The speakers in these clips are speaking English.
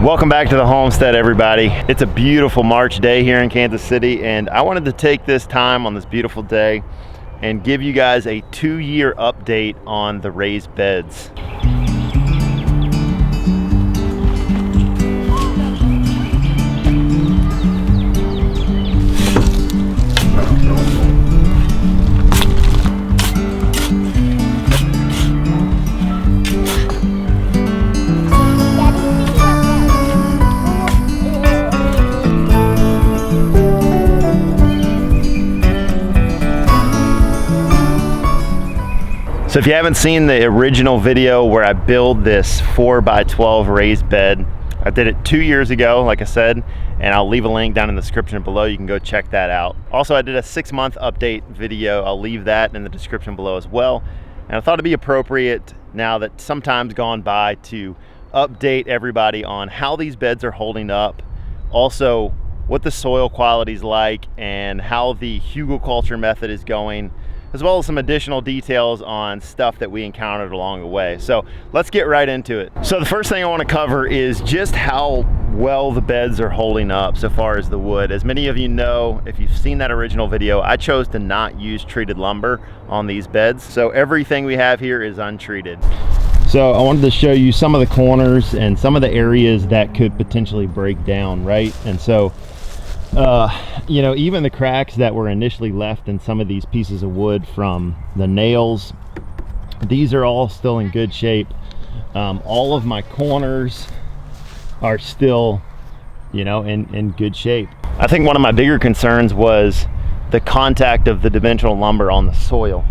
Welcome back to the homestead, everybody. It's a beautiful March day here in Kansas City, and I wanted to take this time on this beautiful day and give you guys a 2-year update on the raised beds. So if you haven't seen the original video where I build this 4x12 raised bed, I did it 2 years ago, like I said, and I'll leave a link down in the description below. You can go check that out. Also, I did a 6-month update video. I'll leave that in the description below as well. And I thought it'd be appropriate now that some time's gone by to update everybody on how these beds are holding up, also what the soil quality is like and how the Hügelkultur method is going, as well as some additional details on stuff that we encountered along the way. So let's get right into it. So the first thing I want to cover is just how well the beds are holding up so far as the wood. As many of you know, if you've seen that original video, I chose to not use treated lumber on these beds. So everything we have here is untreated. So I wanted to show you some of the corners and some of the areas that could potentially break down, right? And so you know, even the cracks that were initially left in some of these pieces of wood from the nails, these are all still in good shape. All of my corners are still, you know, in good shape. I think one of my bigger concerns was the contact of the dimensional lumber on the soil.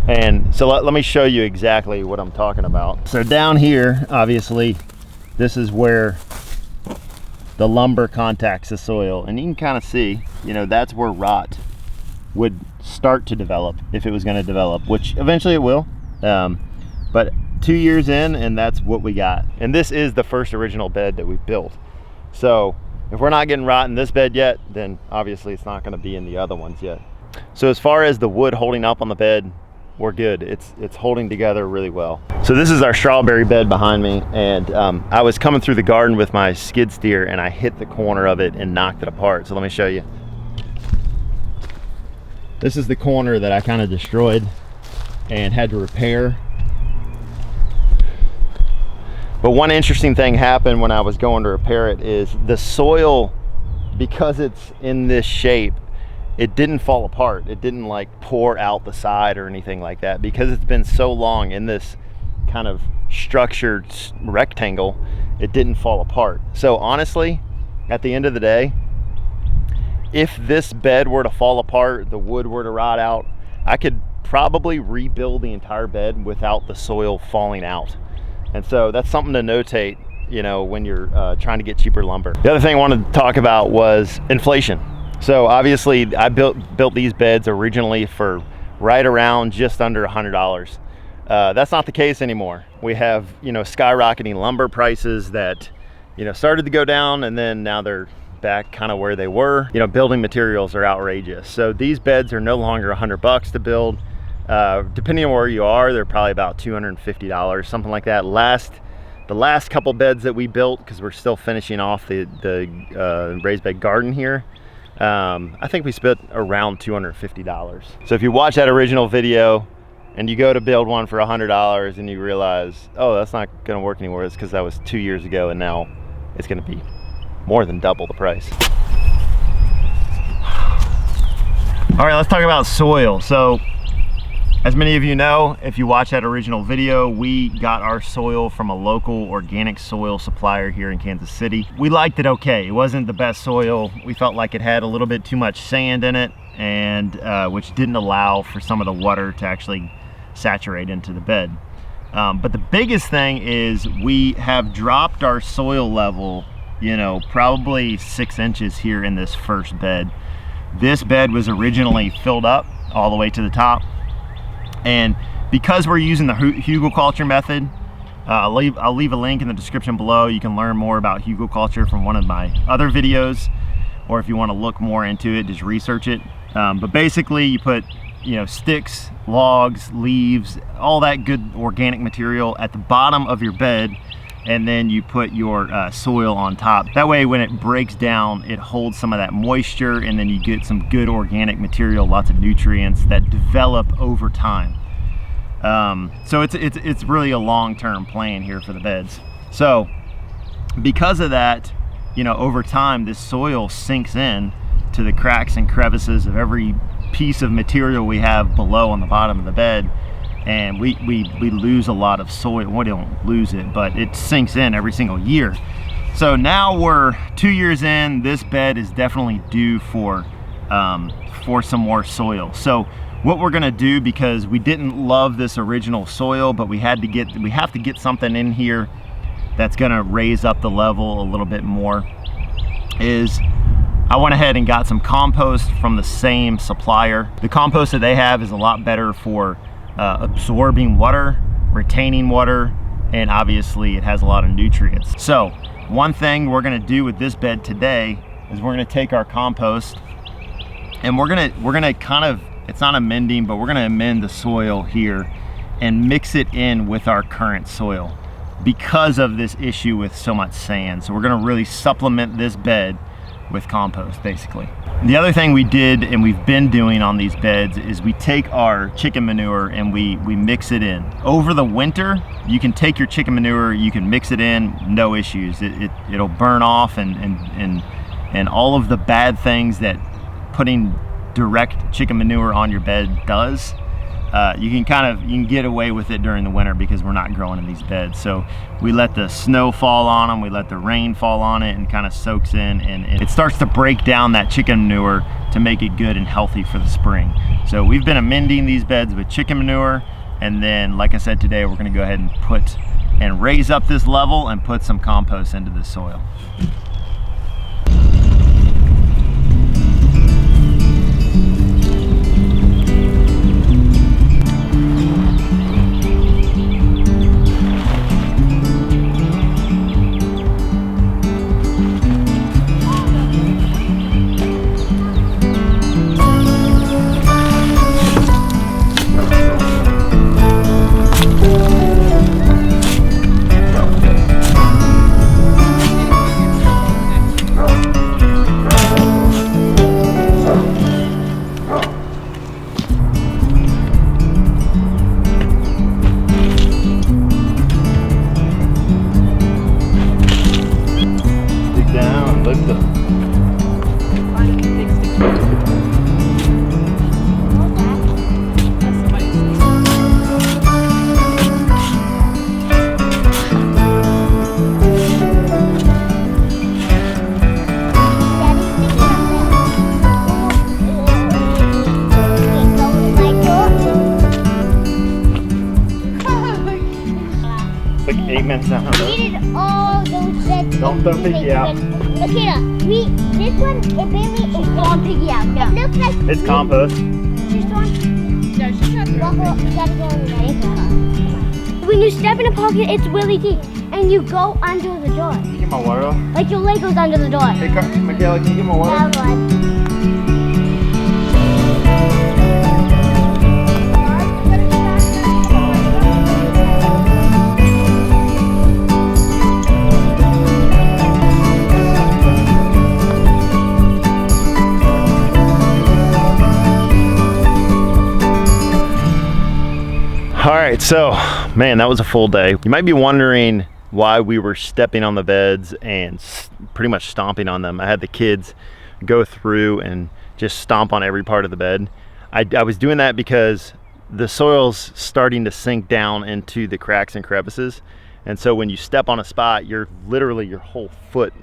And so let me show you exactly what I'm talking about. So down here, obviously, this is where the lumber contacts the soil, and you can kind of see, you know, that's where rot would start to develop if it was going to develop, which eventually it will. But 2 years in, and that's what we got. And this is the first original bed that we built. So if we're not getting rot in this bed yet, then obviously it's not going to be in the other ones yet. So as far as the wood holding up on the bed, we're good. It's holding together really well. So this is our strawberry bed behind me, and I was coming through the garden with my skid steer and I hit the corner of it and knocked it apart. So let me show you. This is the corner that I kind of destroyed and had to repair. But one interesting thing happened when I was going to repair it is the soil, because it's in this shape, it didn't fall apart. It didn't like pour out the side or anything like that, because it's been so long in this kind of structured rectangle, it didn't fall apart. So honestly, at the end of the day, if this bed were to fall apart, the wood were to rot out, I could probably rebuild the entire bed without the soil falling out. And so that's something to notate, you know, when you're trying to get cheaper lumber. The other thing I wanted to talk about was inflation. So obviously I built these beds originally for right around just under $100. That's not the case anymore. We have, you know, skyrocketing lumber prices that, you know, started to go down, and then now they're back kind of where they were. You know, building materials are outrageous. So these beds are no longer $100 to build. Depending on where you are, they're probably about $250, something like that. The last couple beds that we built, because we're still finishing off the raised bed garden here, I think we spent around $250. So if you watch that original video and you go to build one for $100 and you realize, oh, that's not going to work anymore, it's because that was 2 years ago, and now it's going to be more than double the price. All right, let's talk about soil. So as many of you know, if you watch that original video, we got our soil from a local organic soil supplier here in Kansas City. We liked it okay. It wasn't the best soil. We felt like it had a little bit too much sand in it, and which didn't allow for some of the water to actually saturate into the bed. But the biggest thing is we have dropped our soil level, you know, probably 6 inches here in this first bed. This bed was originally filled up all the way to the top. And because we're using the Hügelkultur method, I'll leave a link in the description below. You can learn more about Hügelkultur from one of my other videos, or if you want to look more into it, just research it. But basically you put, you know, sticks, logs, leaves, all that good organic material at the bottom of your bed and then you put your soil on top. That way when it breaks down, it holds some of that moisture, and then you get some good organic material, lots of nutrients that develop over time. So it's really a long-term plan here for the beds. So because of that, you know, over time this soil sinks in to the cracks and crevices of every piece of material we have below on the bottom of the bed, and we lose a lot of soil. We don't lose it, but it sinks in every single year. So now we're 2 years in. This bed is definitely due for some more soil. So what we're gonna do, because we didn't love this original soil, but we have to get something in here that's gonna raise up the level a little bit more, is I went ahead and got some compost from the same supplier. The compost that they have is a lot better for absorbing water, retaining water, and obviously it has a lot of nutrients. So one thing we're gonna do with this bed today is we're gonna take our compost and we're gonna kind of, it's not amending, but we're gonna amend the soil here and mix it in with our current soil because of this issue with so much sand. So we're gonna really supplement this bed with compost, basically. The other thing we did, and we've been doing on these beds, is we take our chicken manure and we mix it in. Over the winter, you can take your chicken manure, you can mix it in, no issues. It'll burn off, and all of the bad things that putting direct chicken manure on your bed does, you can get away with it during the winter because we're not growing in these beds. So we let the snow fall on them, we let the rain fall on it, and kind of soaks in, and it starts to break down that chicken manure to make it good and healthy for the spring. So we've been amending these beds with chicken manure, and then like I said, today we're gonna go ahead and raise up this level and put some compost into the soil. Don't throw Piggy out. Lakita, this one, it barely is throwing Piggy out. No. It looks like it's compost. She's throwing. No, she's not throwing. You gotta go in the When you step in a pocket, it's really deep, and you go under the door. Can you get my water? Like your leg goes under the door. Hey, Michaela, can you get my water? Yeah, All right, so man, that was a full day. You might be wondering why we were stepping on the beds and pretty much stomping on them. I had the kids go through and just stomp on every part of the bed. I was doing that because the soil's starting to sink down into the cracks and crevices, and so when you step on a spot, you're literally, your whole foot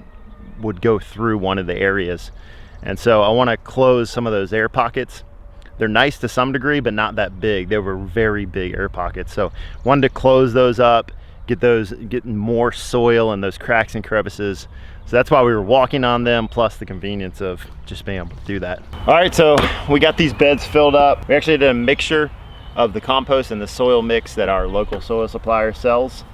would go through one of the areas. And so I want to close some of those air pockets. They're nice to some degree, but not that big. They were very big air pockets. So wanted to close those up, get more soil in those cracks and crevices. So that's why we were walking on them, plus the convenience of just being able to do that. All right, so we got these beds filled up. We actually did a mixture of the compost and the soil mix that our local soil supplier sells,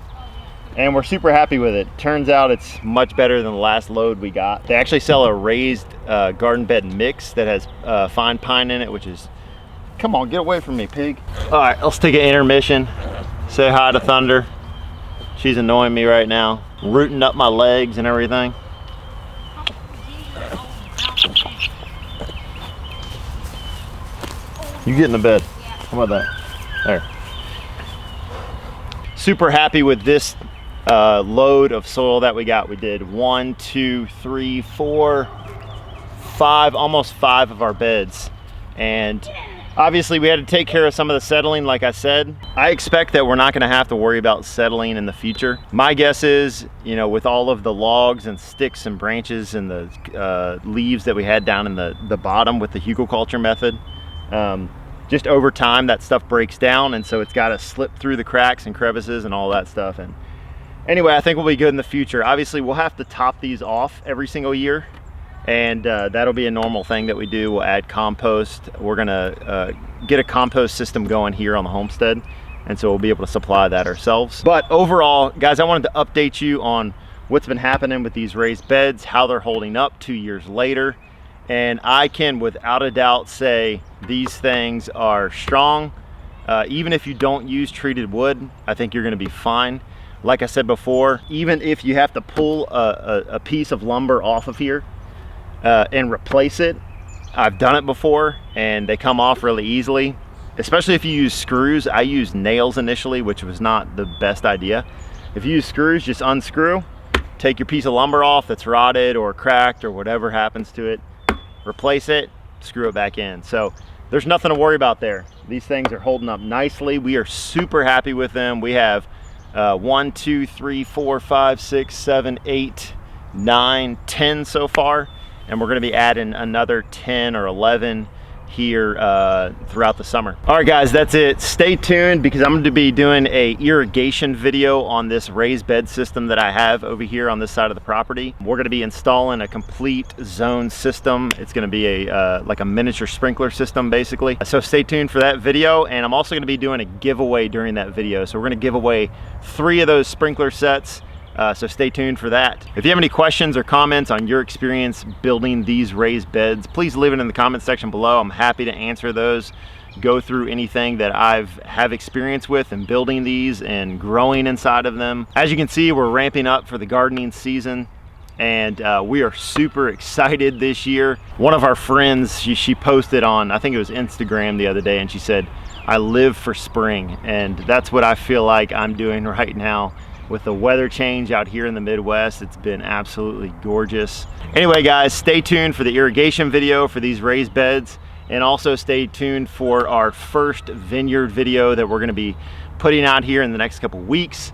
and we're super happy with it. Turns out it's much better than the last load we got. They actually sell a raised garden bed mix that has fine pine in it, which is, come on, get away from me, pig. All right, let's take an intermission, say hi to Thunder. She's annoying me right now, rooting up my legs and everything. You get in the bed. How about that? There. Super happy with this load of soil that we got. We did 1, 2, 3, 4, 5, almost 5 of our beds. And obviously we had to take care of some of the settling, like I said. I expect that we're not gonna have to worry about settling in the future. My guess is, you know, with all of the logs and sticks and branches and the leaves that we had down in the bottom with the Hügelkultur method, just over time that stuff breaks down, and so it's got to slip through the cracks and crevices and all that stuff. And anyway, I think we'll be good in the future. Obviously we'll have to top these off every single year, and that'll be a normal thing that we do. We'll add compost. We're gonna get a compost system going here on the homestead, and so we'll be able to supply that ourselves. But overall, guys, I wanted to update you on what's been happening with these raised beds, how they're holding up 2 years later. And I can without a doubt say these things are strong. Even if you don't use treated wood, I think you're gonna be fine. Like I said before, even if you have to pull a piece of lumber off of here and replace it, I've done it before and they come off really easily. Especially if you use screws. I used nails initially, which was not the best idea. If you use screws, just unscrew, take your piece of lumber off that's rotted or cracked or whatever happens to it, replace it, screw it back in. So there's nothing to worry about there. These things are holding up nicely. We are super happy with them. We have 1, 2, 3, 4, 5, 6, 7, 8, 9, 10 so far, and we're going to be adding another 10 or 11 here throughout the summer. All right guys, that's it. Stay tuned because I'm going to be doing a irrigation video on this raised bed system that I have over here on this side of the property. We're going to be installing a complete zone system. It's going to be a like a miniature sprinkler system basically. So stay tuned for that video, and I'm also going to be doing a giveaway during that video. So we're going to give away 3 of those sprinkler sets. So stay tuned for that. If you have any questions or comments on your experience building these raised beds, please leave it in the comment section below. I'm happy to answer those, go through anything that have experience with in building these and growing inside of them. As you can see, we're ramping up for the gardening season, and we are super excited this year. One of our friends, she posted on, I think it was Instagram the other day, and she said, "I live for spring," and that's what I feel like I'm doing right now. With the weather change out here in the Midwest, it's been absolutely gorgeous. Anyway guys, stay tuned for the irrigation video for these raised beds, and also stay tuned for our first vineyard video that we're going to be putting out here in the next couple weeks.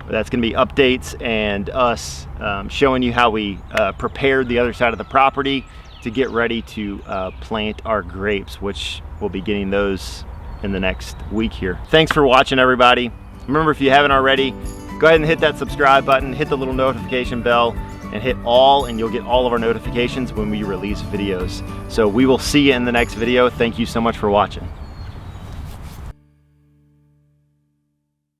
That's going to be updates and us showing you how we prepared the other side of the property to get ready to plant our grapes, which we'll be getting those in the next week here. Thanks for watching everybody. Remember, if you haven't already, go ahead and hit that subscribe button, hit the little notification bell, and hit all, and you'll get all of our notifications when we release videos. So we will see you in the next video. Thank you so much for watching.